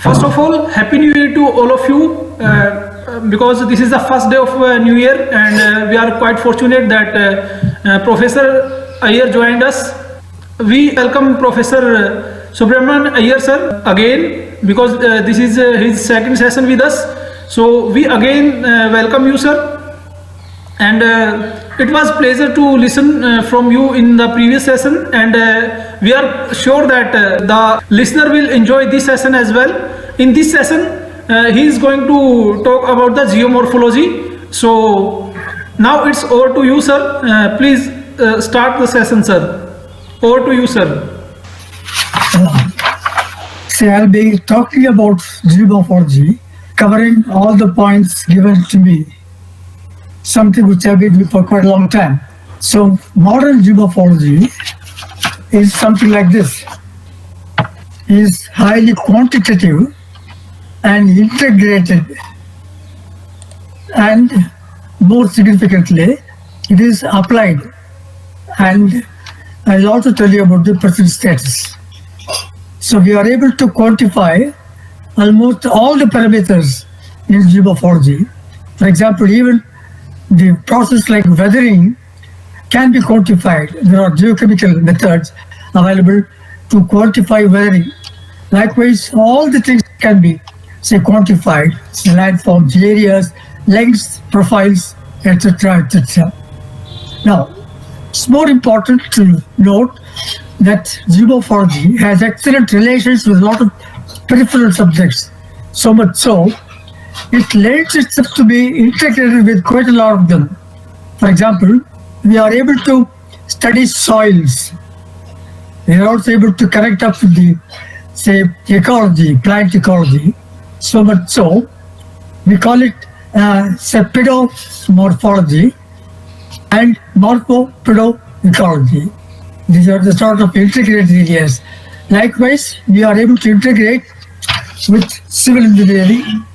First of all, Happy New Year to all of you, because this is the first day of New Year, and we are quite fortunate that Professor Iyer joined us. We welcome Professor Subramanyan Iyer sir again, because this is his second session with us. So we again welcome you, sir. And it was pleasure to listen from you in the previous session, and we are sure that the listener will enjoy this session as well. In this session, he is going to talk about the geomorphology. So now it's over to you, sir. Please start the session, sir. Over to you, sir. I'll be talking about geomorphology, covering all the points given to me, something which I've been doing for quite a long time. So modern geomorphology is something like this. It is highly quantitative and integrated, and more significantly, it is applied. And I'll also tell you about the present status. So we are able to quantify almost all the parameters in geomorphology. For example, even the process like weathering can be quantified. There are geochemical methods available to quantify weathering. Likewise, all the things can be, say, quantified, the landforms, areas, lengths, profiles, etc., etc. Now, it's more important to note that geomorphology has excellent relations with a lot of peripheral subjects, so much so, it lends itself to be integrated with quite a lot of them. For example, we are able to study soils. We are also able to connect up with the, say, ecology, plant ecology, so much so, we call it pedomorphology and morpho-pedoecology. These are the sort of integrated areas. Likewise, we are able to integrate with civil engineering,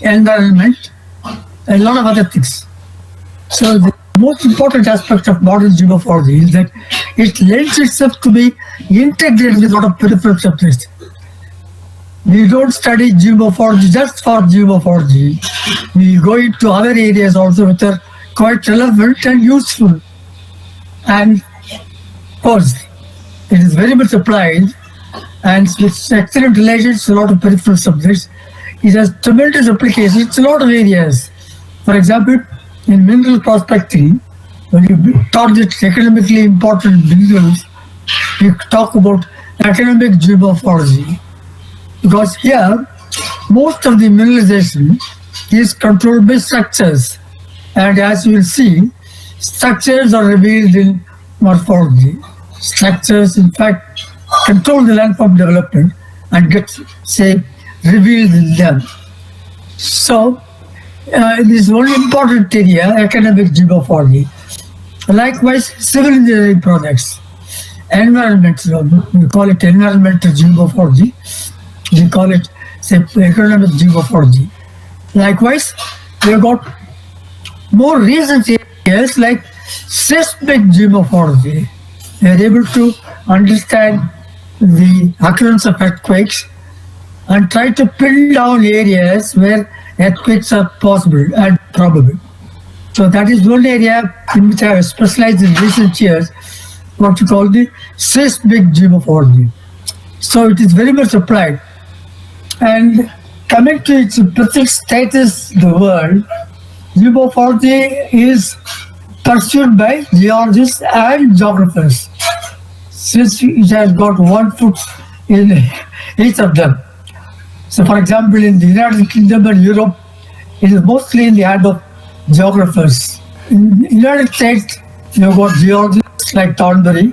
environment, and a lot of other things. So the most important aspect of modern geomorphology is that it lends itself to be integrated with a lot of peripheral subjects. We don't study geomorphology just for geomorphology. We go into other areas also which are quite relevant and useful. And of course, it is very much applied, and with excellent relations to a lot of peripheral subjects. It has tremendous applications in a lot of areas. For example, in mineral prospecting, when you target economically important minerals, you talk about economic geomorphology. Because here, most of the mineralization is controlled by structures. And as you will see, structures are revealed in morphology. Structures, in fact, control the landform development and get, say, revealed in them. So, this is one important area, economic geomorphology. Likewise, civil engineering projects, environmental, we call it environmental geomorphology. We call it, say, economic geomorphology. Likewise, we have got more recent areas like seismic geomorphology. We are able to understand the occurrence of earthquakes and try to pin down areas where earthquakes are possible and probable. So that is one area in which I have specialized in recent years, what we call the seismic geomorphology. So it is very much applied. And coming to its present status in the world, geomorphology is pursued by geologists and geographers, since it has got 1 foot in each of them. So for example, in the United Kingdom and Europe, it is mostly in the hand of geographers. In the United States, you've got geologists like Thornbury,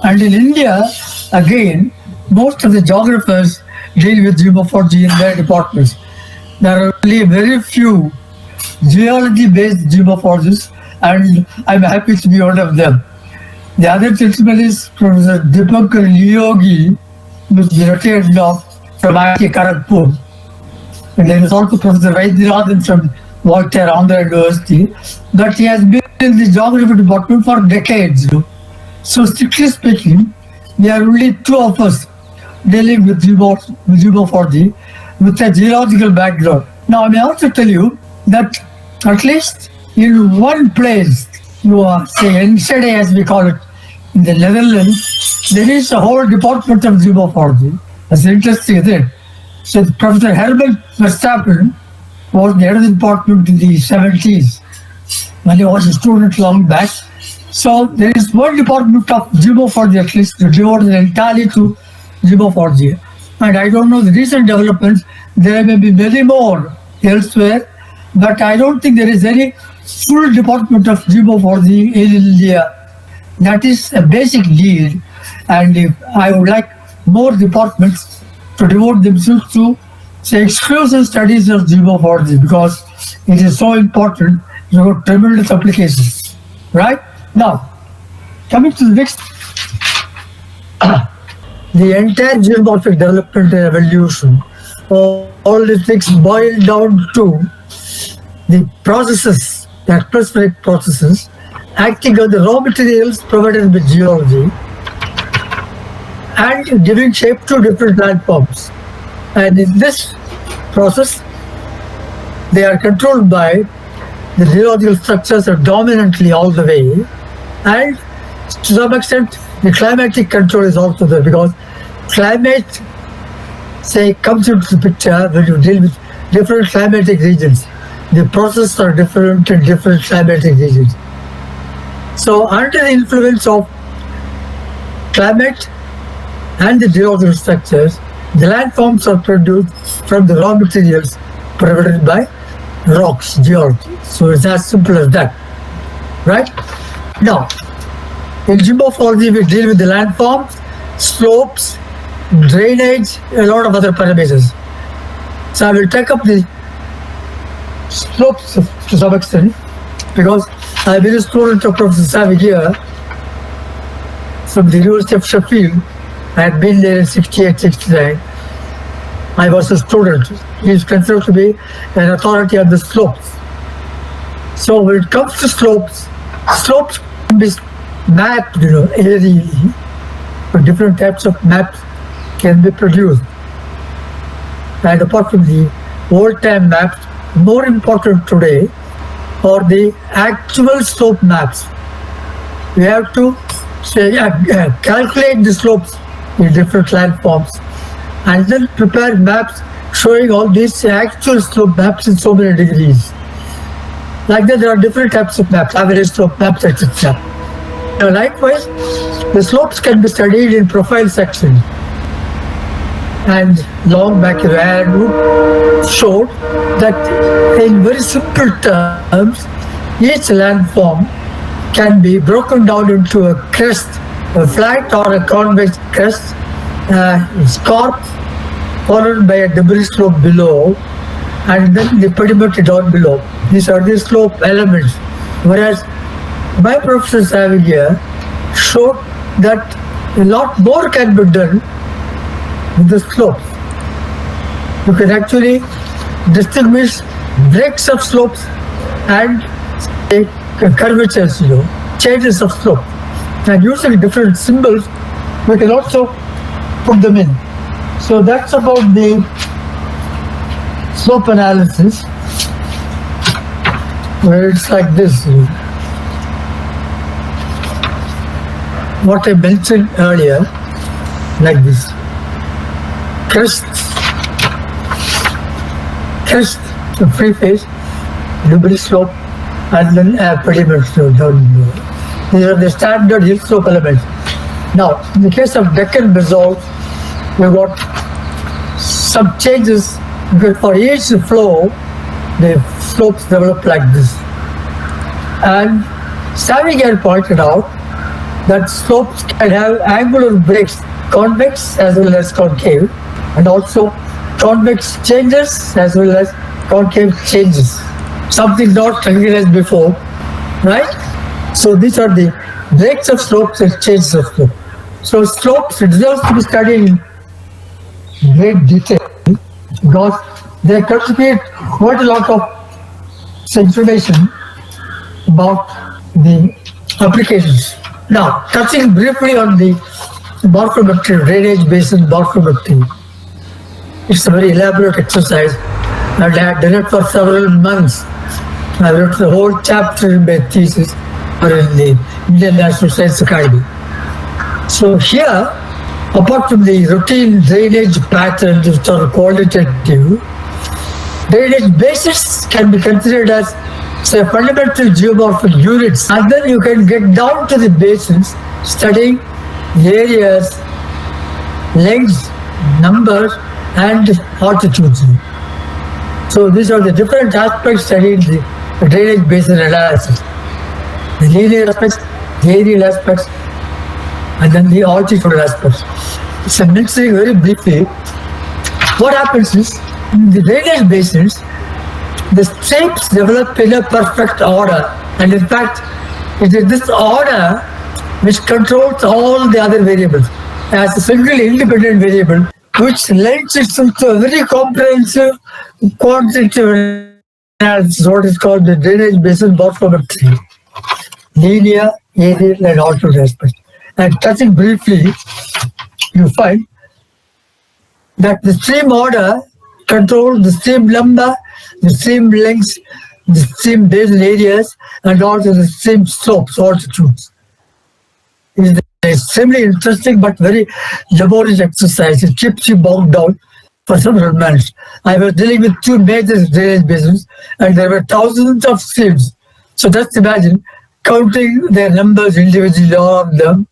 and in India, again, most of the geographers deal with geomorphology in their departments. There are only very few geology-based geomorphologists, and I'm happy to be one of them. The other gentleman is Professor Dipankar Niyogi, who is retired now from IIT Kharagpur. And there is also Professor Vaidyanathan from Voltaire, Andhra University, but he has been in the geography department for decades. So strictly speaking, there are only two of us dealing with geomorphology with a geological background. Now, I may also tell you that at least in one place, you are saying, NCD as we call it in the Netherlands, there is a whole department of geomorphology. That's interesting, isn't it? So Professor Herbert Verstappen was the head of the department in the 70s when he was a student long back. So there is one department of geomorphology at least devoted entirely to geomorphology. And I don't know the recent developments, there may be many more elsewhere, but I don't think there is any full department of geomorphology in India. That is a basic need, and if I would like more departments to devote themselves to, say, exclusive studies of geomorphology, because it is so important, it's got tremendous applications. Right? Now, coming to the next, the entire geomorphic development and evolution, all these things boil down to the processes, the atmospheric processes, acting on the raw materials provided by geology and giving shape to different landforms. And in this process, they are controlled by the geological structures are dominantly all the way, and to some extent the climatic control is also there, because climate, say, comes into the picture when you deal with different climatic regions. The processes are different in different climatic regions. So under the influence of climate and the geological structures, the landforms are produced from the raw materials provided by rocks, geology. So it's as simple as that, right? Now, in geomorphology, we deal with the landforms, slopes, drainage, a lot of other parameters. So I will take up the slopes to some extent, because I've been a student of Professor Seismic Geyer from the University of Sheffield. I had been there in 68, 69. I was a student. He is considered to be an authority on the slopes. So when it comes to slopes, slopes can be mapped, aerially, but different types of maps can be produced. And apart from the old-time maps, more important today are the actual slope maps. We have to say, calculate the slopes in different landforms and then prepare maps showing all these actual slope maps in so many degrees. Like that, there are different types of maps, average slope maps, etc. Now, likewise, the slopes can be studied in profile section. And long back Rand showed that in very simple terms, each landform can be broken down into a crest, a flat or a convex crest, scarp, followed by a debris slope below, and then the pediment down below. These are the slope elements. Whereas my Professor Seismic Geyer showed that a lot more can be done with the slopes. You can actually distinguish breaks of slopes and curvatures, changes of slope. And using different symbols, we can also put them in. So that's about the slope analysis, where it's like this. What I mentioned earlier, like this. Crest, the free face, debris slope, and then pediment slope down below. These are the standard hill slope elements. Now, in the case of Deccan basalt, we've got some changes, because for each flow, the slopes develop like this. And Seismic Geyer pointed out that slopes can have angular breaks, convex as well as concave, and also convex changes as well as concave changes. Something not recognized before, right? So these are the breaks of slopes and changes of slope. So slopes deserves to be studied in great detail, because they contribute quite a lot of information about the applications. Now, touching briefly on the morphometry, drainage basin morphometry. It's a very elaborate exercise, and I had done it for several months. I wrote the whole chapter in my thesis or in the Indian National Science Academy. So here, apart from the routine drainage patterns which are qualitative, drainage bases can be considered as, say, fundamental geomorphological units. And then you can get down to the basins, studying areas, lengths, numbers, and altitudes. So these are the different aspects studied in the drainage basin analysis. The linear aspects, the aerial aspects, and then the altitude aspects. So mentioning very briefly, what happens is, in the drainage basins, the streams develop in a perfect order, and in fact, it is this order which controls all the other variables as a single independent variable, which lends itself to a very comprehensive quantitative analysis, what is called the drainage basin morphometry, linear, aerial, and altitude aspects. And touching briefly, you find that the stream order controls the stream number, the stream lengths, the stream basin areas, and also the stream slopes, altitudes. It is an extremely interesting but very laborious exercise. It keeps you bogged down for several months. I was dealing with two major drainage basins, and there were thousands of streams. So just imagine counting their numbers individually, all of them.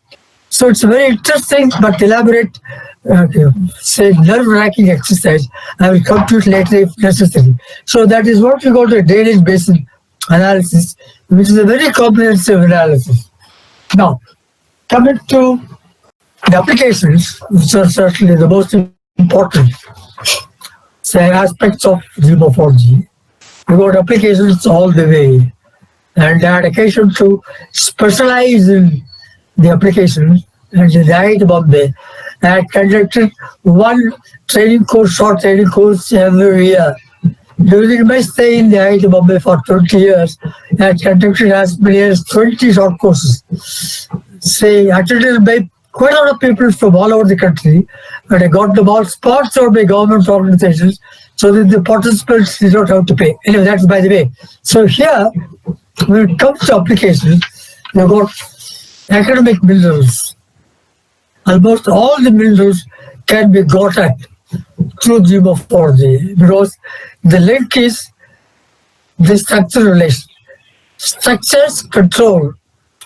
So it's a very interesting but elaborate, say, nerve-wracking exercise. I will come to it later if necessary. So that is what we call the drainage basin analysis, which is a very comprehensive analysis. Now, coming to the applications, which are certainly the most important, say, aspects of geomorphology. We got applications all the way, and I had occasion to specialize in the applications. And in the IIT Bombay, I had conducted one training course, short training course every year. During my stay in the IIT Bombay for 20 years, I had conducted as many as 20 short courses, say, attended by quite a lot of people from all over the country, and I got them all sponsored by government organizations so that the participants did not have to pay. Anyway, that's by the way. So here, when it comes to applications, you've got academic minerals. Almost all the minerals can be got at through geomorphology because the link is the structure relation. Structures control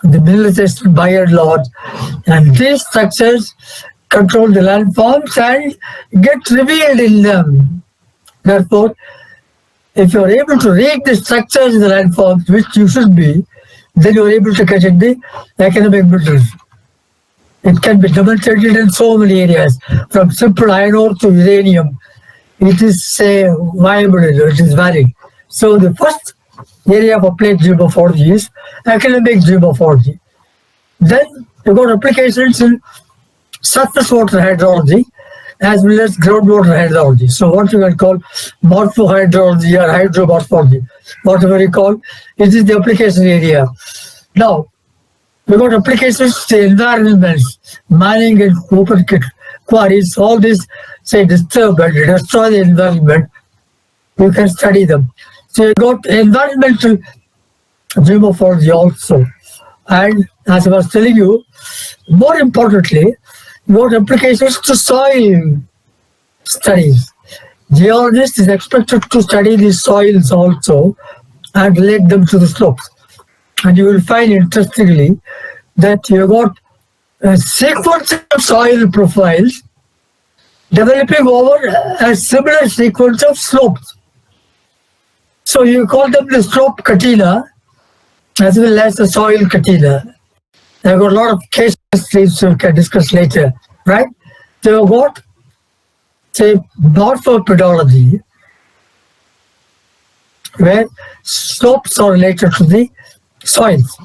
the mineralization by and large, and these structures control the landforms and get revealed in them. Therefore, if you are able to read the structures in the landforms, which you should be, then you are able to get in the academic minerals. It can be demonstrated in so many areas, from simple iron ore to uranium. It is, say, viable, it is valid. So the first area of applied geomorphology is academic geomorphology. Then you got applications in surface water hydrology as well as groundwater hydrology. So what you can call morphohydrology or hydromorphology, whatever you call, it is the application area. Now, we got applications to environments, mining and open pit quarries, all this, say, disturb and destroy the environment. You can study them. So you got environmental geomorphology also. And as I was telling you, more importantly, you got applications to soil studies. Geologist is expected to study the soils also and relate them to the slopes. And you will find, interestingly, that you got a sequence of soil profiles developing over a similar sequence of slopes. So you call them the slope catena as well as the soil catena. I've got a lot of case studies we can discuss later, right? So you've got, say, morphopedology, where slopes are related to the soils.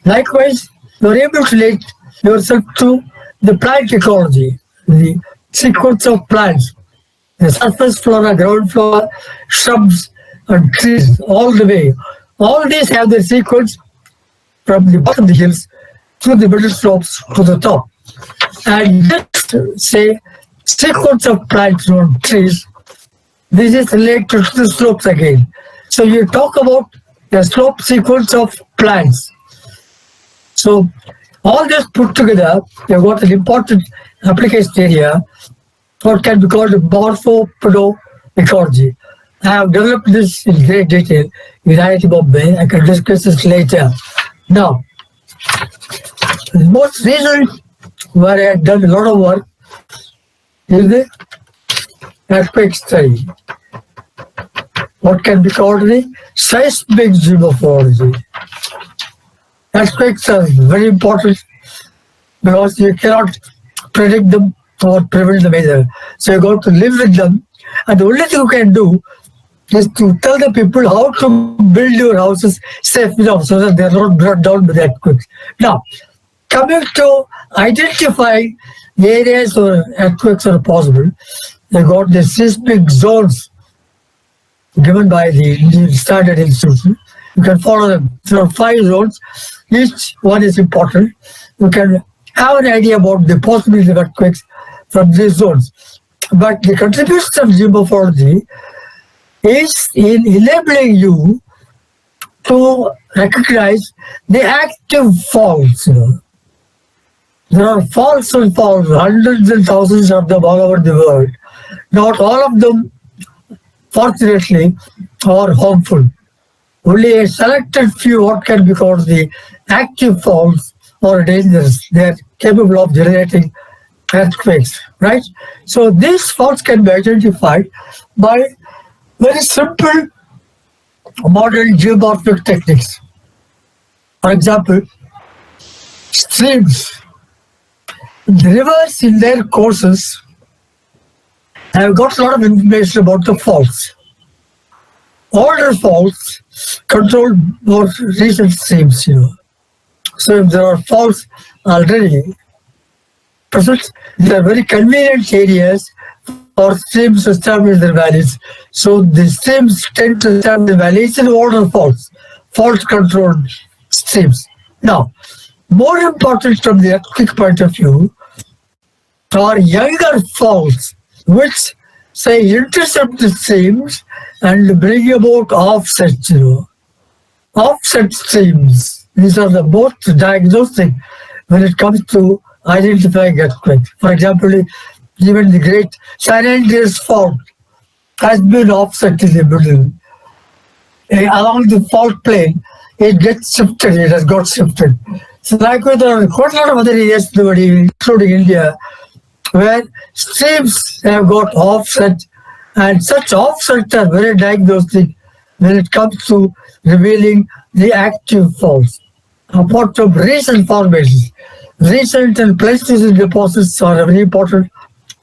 Likewise, you're able to relate yourself to the plant ecology, the sequence of plants, the surface flora, ground flora, shrubs, and trees, all the way. All these have their sequence from the bottom of the hills through the middle slopes to the top. and just say sequence of plants on trees. This is related to the slopes again. So you talk about the slope sequence of plants. So all this put together, you've got an important application area, what can be called morpho-pedo-ecology. I have developed this in great detail in IIT Bombay. I can discuss this later. Now, the most recent where I had done a lot of work is the earthquake study. What can be called the seismic geomorphology. Earthquakes are very important because you cannot predict them or prevent them either. So you got to live with them. And the only thing you can do is to tell the people how to build your houses safe enough so that they are not brought down by the earthquakes. Now, coming to identifying the areas where earthquakes are possible, they got the seismic zones given by the standard institution. You can follow them. There are 5 zones. Each one is important. You can have an idea about the possibility of earthquakes from these zones. But the contribution of geomorphology is in enabling you to recognize the active faults. There are faults and faults, hundreds and thousands of them all over the world. Not all of them, fortunately, are harmful. Only a selected few, what can be called the active faults, are dangerous. They are capable of generating earthquakes, right? So these faults can be identified by very simple modern geomorphic techniques. For example, streams. The rivers in their courses have got a lot of information about the faults. Older faults control more recent streams, So if there are faults already present, they are very convenient areas for streams to establish their valleys. So the streams tend to establish the valleys in older faults, fault-controlled streams. Now, more important from the earthquake point of view are younger faults, which say intercept the streams and bring about offsets, Offset streams, these are the most diagnostic when it comes to identifying earthquakes. For example, even the great San Andreas fault has been offset in the middle. Along the fault plane, it gets shifted, it has got shifted. So likewise, there are quite a lot of other areas, including India, where streams have got offset, and such offsets are very diagnostic when it comes to revealing the active faults. Apart from recent formations, recent and Pleistocene deposits are very important,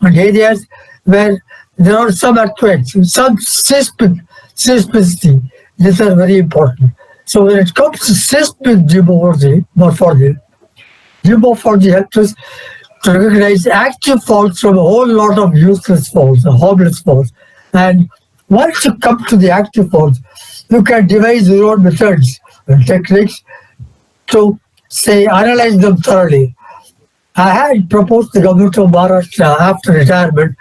and areas where there are some earthquakes, some seismicity, these are very important. So when it comes to seismic geomorphology, geomorphology helps us to recognize active faults from a whole lot of useless faults, harmless faults. And once you come to the active faults, you can devise your own methods and techniques to, say, analyze them thoroughly. I had proposed the government of Maharashtra after retirement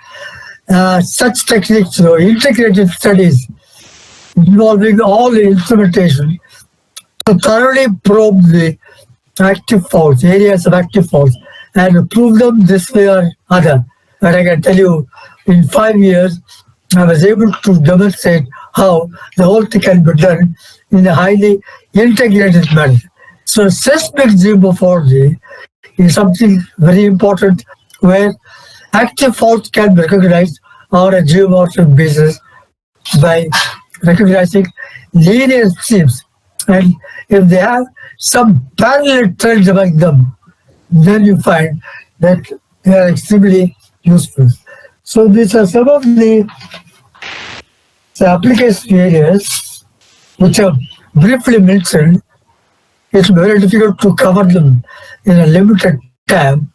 such techniques, integrated studies involving all the instrumentation to thoroughly probe the active faults, areas of active faults, and prove them this way or other. And I can tell you, in 5 years, I was able to demonstrate how the whole thing can be done in a highly integrated manner. So seismic geomorphology is something very important where active faults can be recognized on a geomorphic basis by recognizing linear streams. And if they have some parallel trends among them, then you find that they are extremely useful. So these are some of the application areas which are briefly mentioned. It's very difficult to cover them in a limited time.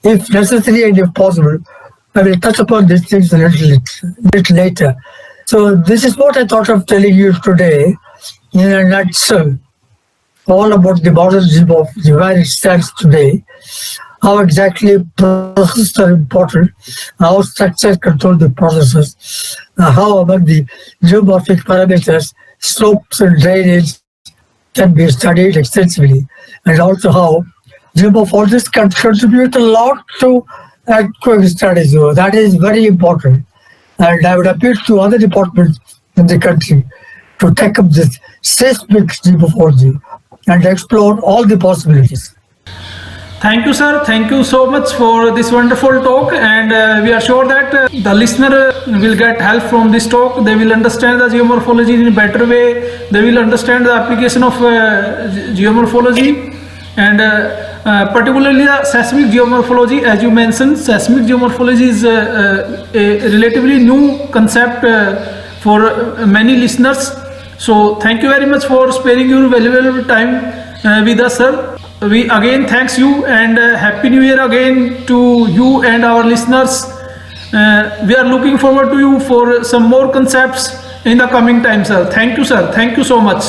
If necessary and if possible, I will touch upon these things a little later. So this is what I thought of telling you today in a nutshell, all about the modern geomorphology, where it stands today, how exactly processes are important, how structures control the processes, how among the geomorphic parameters, slopes and drainage can be studied extensively, and also how geomorphologists can contribute a lot to earthquake studies. So that is very important. And I would appeal to other departments in the country to take up this seismic geomorphology and explore all the possibilities. Thank you, sir. Thank you so much for this wonderful talk, and we are sure that the listener will get help from this talk. They will understand the geomorphology in a better way. They will understand the application of geomorphology, and particularly the seismic geomorphology. As you mentioned, seismic geomorphology is a relatively new concept for many listeners. So thank you very much for sparing your valuable time with us, sir. We again thanks you, and Happy New Year again to you and our listeners. We are looking forward to you for some more concepts in the coming time, sir. Thank you, sir. Thank you so much.